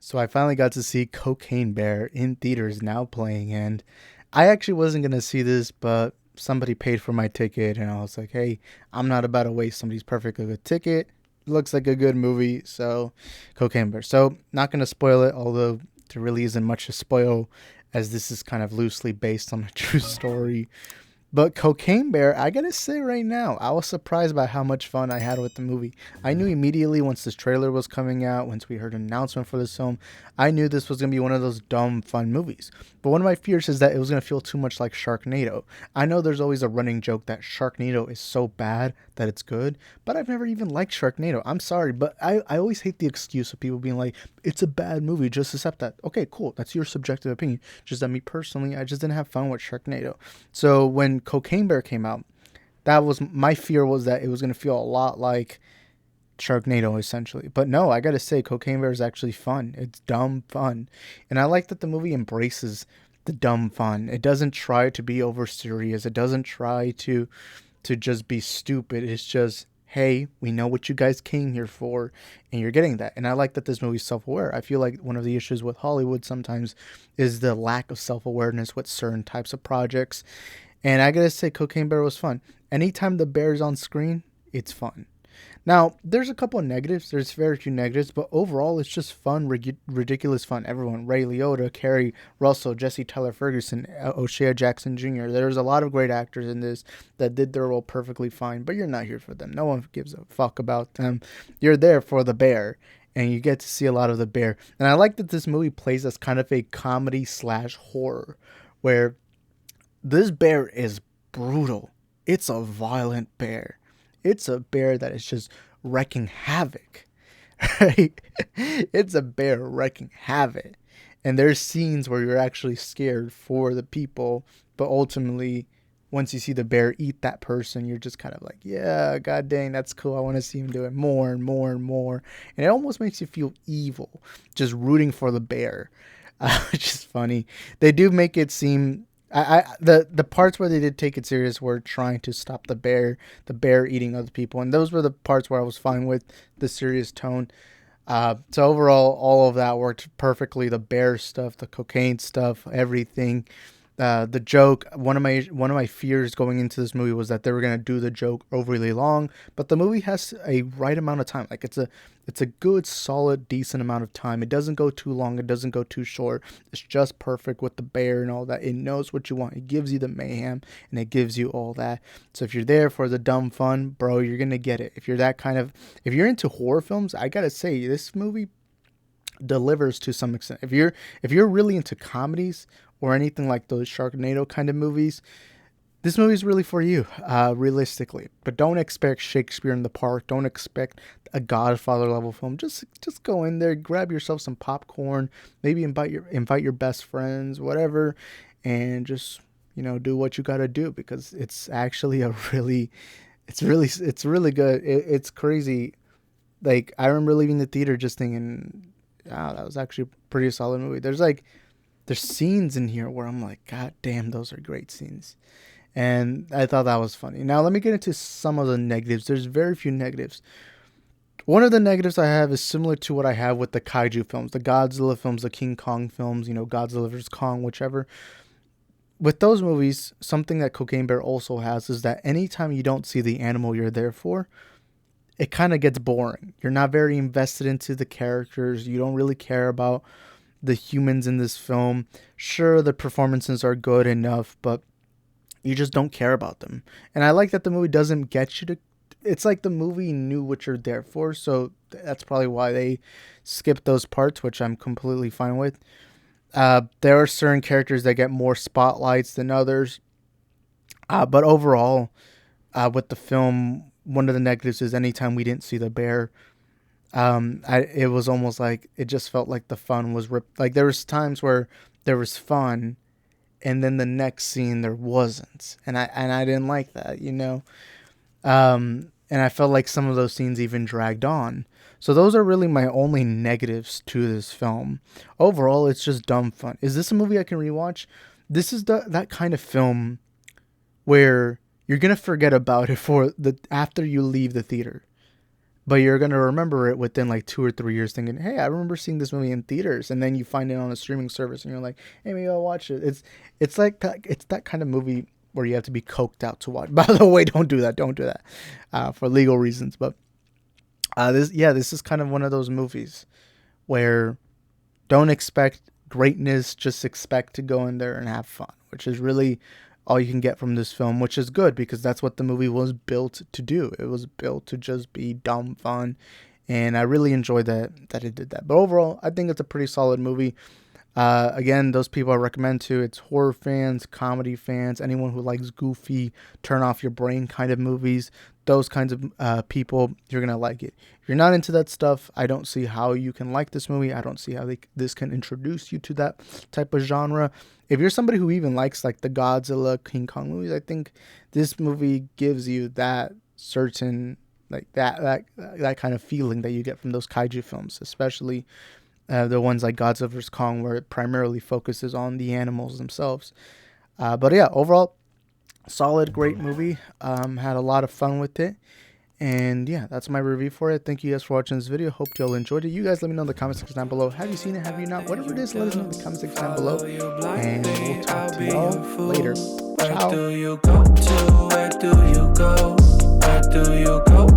So I finally got to see Cocaine Bear in theaters now playing, and I actually wasn't gonna see this, but somebody paid for my ticket, and I was like, hey, I'm not about to waste somebody's perfectly good ticket. Looks like a good movie, so Cocaine Bear. So not gonna spoil it, although there really isn't much to spoil, as this is kind of loosely based on a true story. But Cocaine Bear, I gotta say right now, I was surprised by how much fun I had with the movie. I knew immediately once this trailer was coming out, once we heard an announcement for this film, I knew this was gonna be one of those dumb fun movies. But one of my fears is that it was gonna feel too much like Sharknado. I know there's always a running joke that Sharknado is so bad that it's good, but I've never even liked Sharknado. I'm sorry, but I always hate the excuse of people being like, it's a bad movie, just accept that. Okay, cool, that's your subjective opinion. Just that me personally, I just didn't have fun with Sharknado. So when Cocaine Bear came out, that was my fear, was that it was going to feel a lot like Sharknado essentially. But no, I got to say Cocaine Bear is actually fun. It's dumb fun. And I like that the movie embraces the dumb fun. It doesn't try to be over serious. It doesn't try to just be stupid. It's just, hey, we know what you guys came here for, and you're getting that. And I like that this movie's self-aware. I feel like one of the issues with Hollywood sometimes is the lack of self-awareness with certain types of projects. And I gotta say, Cocaine Bear was fun. Anytime the bear's on screen, it's fun. Now, there's a couple of negatives. There's very few negatives, but overall, it's just fun, ridiculous fun. Everyone, Ray Liotta, Keri, Russell, Jesse Tyler Ferguson, O'Shea Jackson Jr. There's a lot of great actors in this that did their role perfectly fine, but you're not here for them. No one gives a fuck about them. You're there for the bear, and you get to see a lot of the bear. And I like that this movie plays as kind of a comedy slash horror, where this bear is brutal. It's a violent bear. It's a bear that is just wrecking havoc. Right? It's a bear wrecking havoc. And there's scenes where you're actually scared for the people, but ultimately, once you see the bear eat that person, you're just kind of like, yeah, god dang, that's cool. I want to see him do it more and more and more. And it almost makes you feel evil just rooting for the bear, which is funny. They do make it seem, the parts where they did take it serious were trying to stop the bear eating other people, and those were the parts where I was fine with the serious tone. So overall, all of that worked perfectly. The bear stuff, the cocaine stuff, everything. The joke. One of my fears going into this movie was that they were gonna do the joke overly long, but the movie has a right amount of time. Like it's a good, solid, decent amount of time. It doesn't go too long. It doesn't go too short. It's just perfect with the bear and all that. It knows what you want. It gives you the mayhem and it gives you all that. So if you're there for the dumb fun, bro, you're gonna get it. If you're into horror films, I gotta say this movie delivers to some extent. If you're really into comedies or anything like those Sharknado kind of movies, this movie is really for you, realistically. But don't expect Shakespeare in the Park. Don't expect a Godfather level film. Just go in there, grab yourself some popcorn, maybe invite your best friends, whatever, and just do what you gotta do, because it's actually it's really good. It's crazy. Like, I remember leaving the theater just thinking, wow, that was actually a pretty solid movie. There's scenes in here where I'm like, God damn, those are great scenes. And I thought that was funny. Now let me get into some of the negatives. There's very few negatives. One of the negatives I have is similar to what I have with the kaiju films, the Godzilla films, the King Kong films, Godzilla vs. Kong, whichever. With those movies, something that Cocaine Bear also has is that anytime you don't see the animal you're there for, it kind of gets boring. You're not very invested into the characters. You don't really care about the humans in this film. Sure, the performances are good enough, but you just don't care about them. And I like that the movie doesn't get you to. It's like the movie knew what you're there for, so that's probably why they skipped those parts, which I'm completely fine with. There are certain characters that get more spotlights than others, but overall, with the film, one of the negatives is anytime we didn't see the bear, it was almost like it just felt like the fun was ripped. Like, there was times where there was fun, and then the next scene there wasn't, and I didn't like that. And I felt like some of those scenes even dragged on. So those are really my only negatives to this film. Overall, it's just dumb fun. Is this a movie I can rewatch? This is that kind of film where you're gonna forget about it for the after you leave the theater. but you're gonna remember it within like 2 or 3 years, thinking, "Hey, I remember seeing this movie in theaters," and then you find it on a streaming service, and you're like, "Hey, maybe I'll watch it." It's like that. It's that kind of movie where you have to be coked out to watch. By the way, don't do that. Don't do that, for legal reasons. But this is kind of one of those movies where don't expect greatness, just expect to go in there and have fun, which is really all you can get from this film, which is good because that's what the movie was built to do. It was built to just be dumb fun, and I really enjoyed that it did that. But overall, I think it's a pretty solid movie. Again, those people I recommend to, it's horror fans, comedy fans, anyone who likes goofy, turn off your brain kind of movies. Those kinds of people, you're gonna like it. If you're not into that stuff, I don't see how you can like this movie. I don't see how this can introduce you to that type of genre. If you're somebody who even likes like the Godzilla, King Kong movies, I think this movie gives you that certain like that kind of feeling that you get from those kaiju films, especially the ones like Godzilla vs Kong, where it primarily focuses on the animals themselves. But yeah, overall, solid, great movie. Had a lot of fun with it. And yeah, that's my review for it. Thank you guys for watching this video. Hope you all enjoyed it. You guys let me know in the comment section down below. Have you seen it? Have you not? Whatever it is, let us know in the comment section down below. And we'll talk to y'all later. Ciao. Where do you go to? Where do you go? Where do you go?